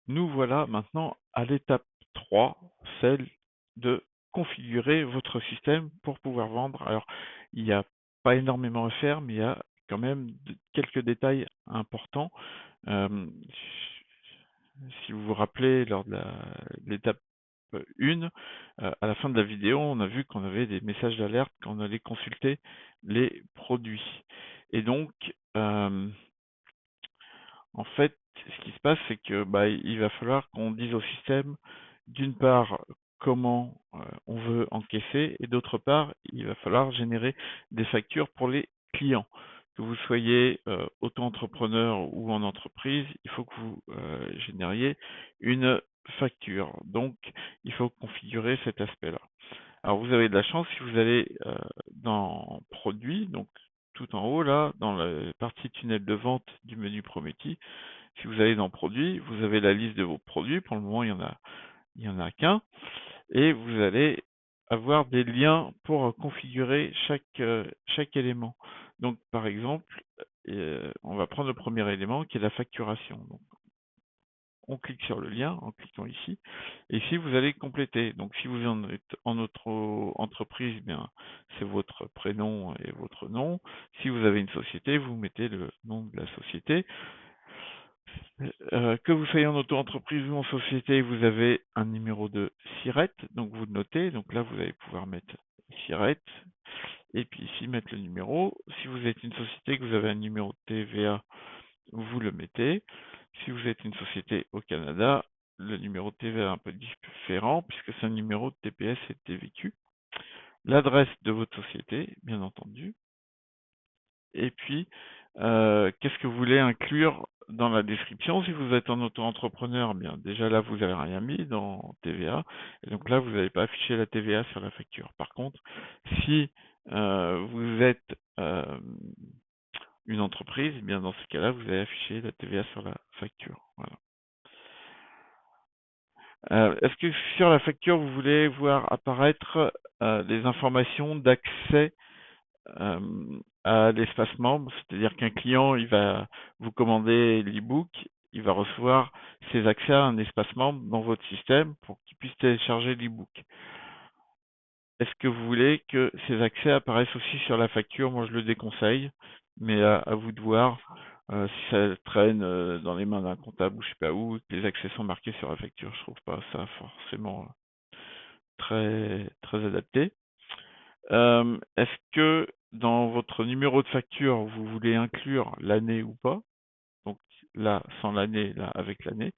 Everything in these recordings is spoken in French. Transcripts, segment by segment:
Nous voilà maintenant à l'étape 3, celle de configurer votre système pour pouvoir vendre. Alors, il n'y a pas énormément à faire, mais il y a quand même quelques détails importants. Euh, Si vous vous rappelez, lors de l'étape 1, à la fin de la vidéo, on a vu qu'on avait des messages d'alerte quand on allait consulter les produits. Et donc, euh, en fait, ce qui se passe, c'est que il va falloir qu'on dise au système, d'une part, comment on veut encaisser, et d'autre part, il va falloir générer des factures pour les clients. Que vous soyez auto-entrepreneur ou en entreprise, il faut que vous génériez une facture. Donc, il faut configurer cet aspect-là. Alors, vous avez de la chance si vous allez dans Produits, donc tout en haut là, dans la partie tunnel de vente du menu Prométhie. Si vous allez dans Produits, vous avez la liste de vos produits. Pour le moment, il y en a qu'un. Et vous allez avoir des liens pour configurer chaque élément. Donc, par exemple, on va prendre le premier élément qui est la facturation. Donc, on clique sur le lien en cliquant ici. Et ici, vous allez compléter. Donc, si vous en êtes en auto-entreprise, eh bien, c'est votre prénom et votre nom. Si vous avez une société, vous mettez le nom de la société. Que vous soyez en auto-entreprise ou en société, vous avez un numéro de SIRET, donc vous le notez. Donc là, vous allez pouvoir mettre SIRET et puis ici mettre le numéro. Si vous êtes une société, que vous avez un numéro de TVA, vous le mettez. Si vous êtes une société au Canada, le numéro de TVA est un peu différent puisque c'est un numéro de TPS et de TVQ. L'adresse de votre société, bien entendu. Et puis, qu'est-ce que vous voulez inclure dans la description? Si vous êtes un auto-entrepreneur, eh bien déjà là, vous n'avez rien mis dans TVA. Et donc là, vous n'allez pas afficher la TVA sur la facture. Par contre, si vous êtes une entreprise, eh bien dans ce cas-là, vous allez afficher la TVA sur la facture. Voilà. Est-ce que sur la facture, vous voulez voir apparaître les informations d'accès euh, à l'espace membre, c'est-à-dire qu'un client, il va vous commander l'e-book, il va recevoir ses accès à un espace membre dans votre système pour qu'il puisse télécharger l'e-book. Est-ce que vous voulez que ces accès apparaissent aussi sur la facture? Moi, je le déconseille, mais à vous de voir si ça traîne dans les mains d'un comptable ou je sais pas où, que les accès sont marqués sur la facture. Je trouve pas ça forcément très adapté. Est-ce que dans votre numéro de facture, vous voulez inclure l'année ou pas? Donc là, sans l'année, là, avec l'année.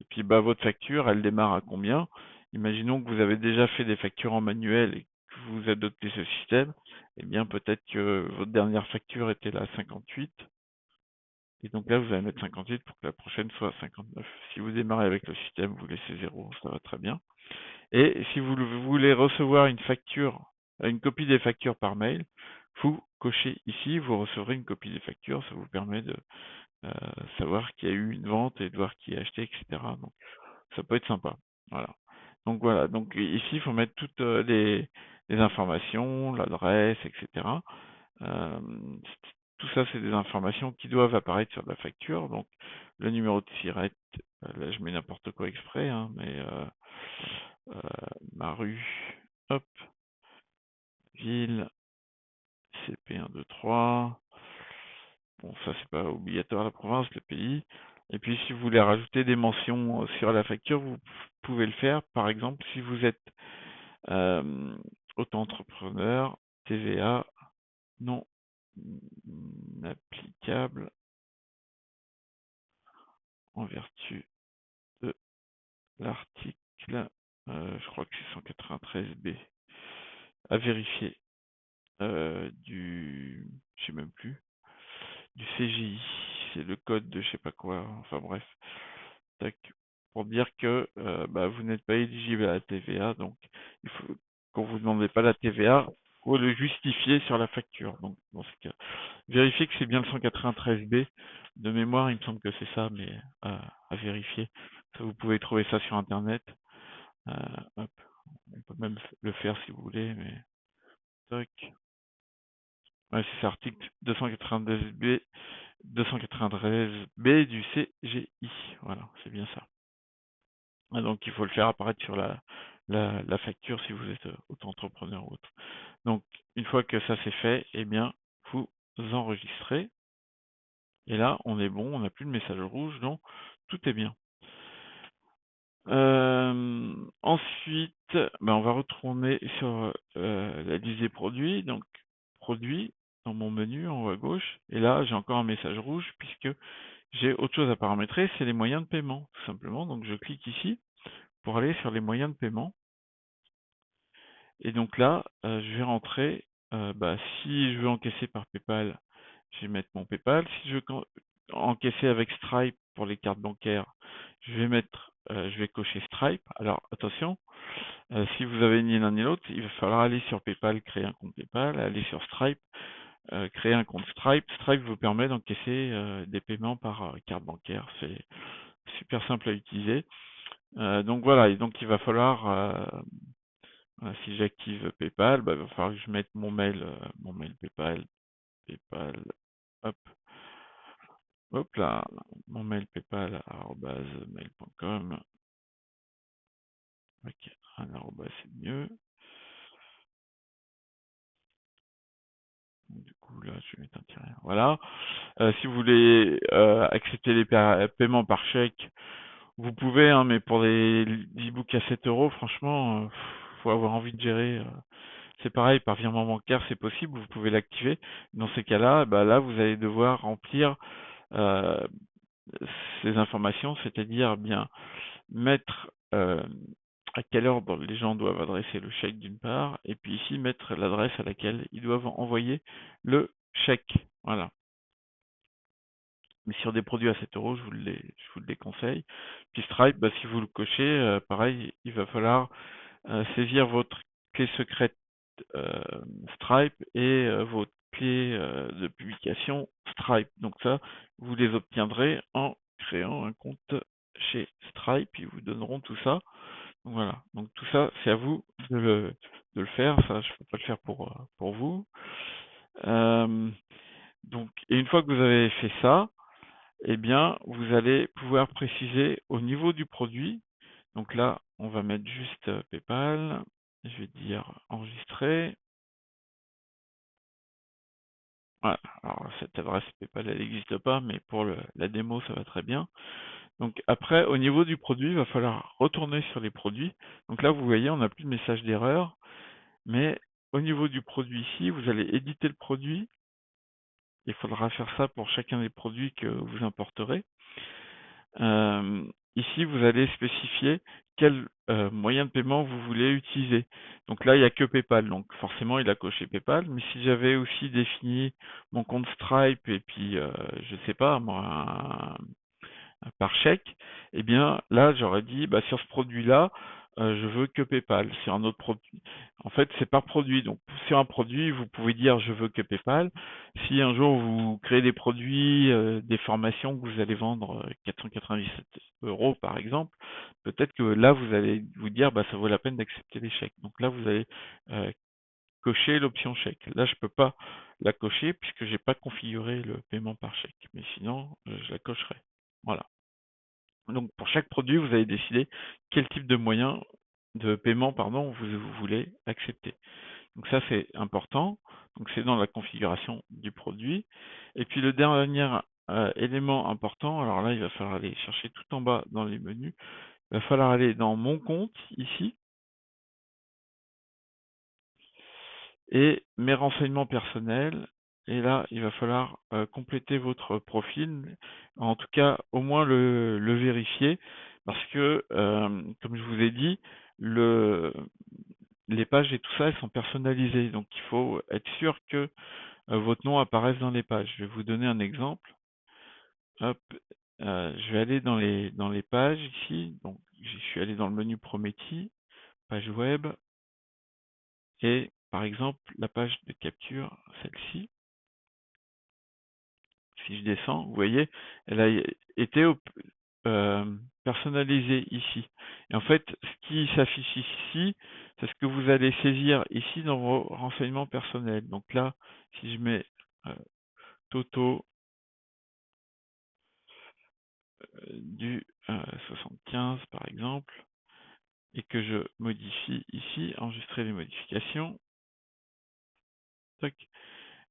Et puis votre facture, elle démarre à combien? Imaginons que vous avez déjà fait des factures en manuel et que vous adoptez ce système. Eh bien, peut-être que votre dernière facture était là à 58. Et donc là, vous allez mettre 58 pour que la prochaine soit à 59. Si vous démarrez avec le système, vous laissez 0, ça va très bien. Et si vous voulez recevoir une facture, une copie des factures par mail, vous cochez ici, vous recevrez une copie des factures, ça vous permet de euh, savoir qu'il y a eu une vente et de voir qui a acheté, etc. Donc ça peut être sympa. Voilà. Donc ici, il faut mettre toutes les informations, l'adresse, etc. Euh, Tout ça, c'est des informations qui doivent apparaître sur la facture. Donc le numéro de SIRET, là je mets n'importe quoi exprès, hein, mais euh, ma rue, hop, ville, CP123. Bon, ça c'est pas obligatoire, la province, le pays. Et puis si vous voulez rajouter des mentions sur la facture, vous pouvez le faire. Par exemple, si vous êtes euh, auto-entrepreneur, TVA non applicable en vertu de l'article, je crois que c'est 193B, à vérifier je sais même plus, du CGI, c'est le code de je sais pas quoi, enfin bref, tac, pour dire que vous n'êtes pas éligible à la TVA, donc il faut qu'on vous demande pas la TVA, faut le justifier sur la facture. Donc dans ce cas, vérifiez que c'est bien le 193B. De mémoire, il me semble que c'est ça, mais à vérifier. Ça, vous pouvez trouver ça sur internet. Euh, Hop, on peut même le faire si vous voulez, mais tac. Ouais, c'est article 292B, 293B du CGI. Voilà, c'est bien ça. Donc il faut le faire apparaître sur la facture si vous êtes auto-entrepreneur ou autre. Donc une fois que ça c'est fait, eh bien vous enregistrez et là on est bon, on n'a plus de message rouge, donc tout est bien. Ensuite, ben, on va retourner sur la liste des produits, donc produits dans mon menu en haut à gauche, et là j'ai encore un message rouge puisque j'ai autre chose à paramétrer, c'est les moyens de paiement, tout simplement. Donc je clique ici pour aller sur les moyens de paiement. Et donc là, je vais rentrer, bah, si je veux encaisser par PayPal, je vais mettre mon PayPal. Si je veux encaisser avec Stripe pour les cartes bancaires, je vais cocher Stripe. Alors attention, si vous avez ni l'un ni l'autre, il va falloir aller sur PayPal, créer un compte PayPal, aller sur Stripe, créer un compte Stripe. Stripe vous permet d'encaisser des paiements par carte bancaire. C'est super simple à utiliser. Donc voilà, et donc il va falloir si j'active PayPal, bah, il va falloir que je mette mon mail PayPal, PayPal, hop, hop là, mon mail PayPal @mail.com. Ok, un arrobas c'est mieux. Du coup là, je vais mettre un tiret. Voilà. Si vous voulez accepter les paiements par chèque, vous pouvez, hein, mais pour les e-books à 7 €, franchement, faut avoir envie de gérer. C'est pareil, par virement bancaire, c'est possible, vous pouvez l'activer. Dans ces cas-là, bah là, vous allez devoir remplir euh, ces informations, c'est-à-dire bien mettre à quel ordre les gens doivent adresser le chèque d'une part, et puis ici mettre l'adresse à laquelle ils doivent envoyer le chèque. Voilà. Mais sur des produits à 7 €, je vous le déconseille. Puis Stripe, bah, si vous le cochez, pareil, il va falloir saisir votre clé secrète euh, Stripe et vos clés de publication Stripe. Donc ça, vous les obtiendrez en créant un compte chez Stripe. Ils vous donneront tout ça. Donc voilà. Donc tout ça, c'est à vous de le faire. Ça, je ne peux pas le faire pour vous. Euh, donc, et une fois que vous avez fait ça, eh bien, vous allez pouvoir préciser au niveau du produit. Donc là, on va mettre juste PayPal. Je vais dire enregistrer. Voilà. Alors cette adresse PayPal, elle n'existe pas, mais pour la démo, ça va très bien. Donc après, au niveau du produit, il va falloir retourner sur les produits. Donc là, vous voyez, on n'a plus de message d'erreur, mais au niveau du produit ici, vous allez éditer le produit. Il faudra faire ça pour chacun des produits que vous importerez. Euh, Ici, vous allez spécifier quel moyen de paiement vous voulez utiliser. Donc là, il n'y a que PayPal, donc forcément, il a coché PayPal. Mais si j'avais aussi défini mon compte Stripe et puis, je sais pas, moi, par chèque, eh bien là j'aurais dit bah, sur ce produit-là, je veux que PayPal. Sur un autre produit, en fait c'est par produit. Donc sur un produit, vous pouvez dire je veux que PayPal. Si un jour vous créez des produits, des formations que vous allez vendre 497 € par exemple, peut-être que là vous allez vous dire bah ça vaut la peine d'accepter les chèques. Donc là vous allez euh, cocher l'option chèque. Là je peux pas la cocher puisque j'ai pas configuré le paiement par chèque. Mais sinon je la cocherai. Voilà. Donc pour chaque produit, vous allez décider quel type de moyen de paiement pardon, vous voulez accepter. Donc ça c'est important. Donc c'est dans la configuration du produit. Et puis le dernier élément important, alors là il va falloir aller chercher tout en bas dans les menus. Il va falloir aller dans mon compte ici et mes renseignements personnels. Et là, il va falloir compléter votre profil, en tout cas au moins le vérifier, parce que, comme je vous ai dit, le, les pages et tout ça, elles sont personnalisées, donc il faut être sûr que votre nom apparaisse dans les pages. Je vais vous donner un exemple. Hop, je vais aller dans les pages ici, donc je suis allé dans le menu Promethi, page web, et par exemple la page de capture, celle-ci. Si je descends, vous voyez, elle a été personnalisée ici. Et en fait, ce qui s'affiche ici, c'est ce que vous allez saisir ici dans vos renseignements personnels. Donc là, si je mets euh, Toto du 75 par exemple, et que je modifie ici, enregistrer les modifications, tac,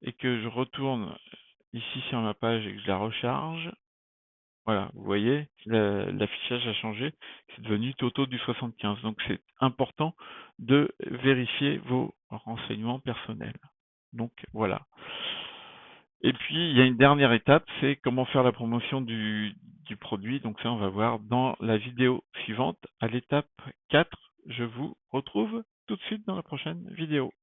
et que je retourne ici sur ma page et que je la recharge, voilà, vous voyez, l'affichage a changé, c'est devenu Toto du 75. Donc c'est important de vérifier vos renseignements personnels. Donc voilà. Et puis il y a une dernière étape, c'est comment faire la promotion du produit. Donc ça, on va voir dans la vidéo suivante, à l'étape 4. Je vous retrouve tout de suite dans la prochaine vidéo.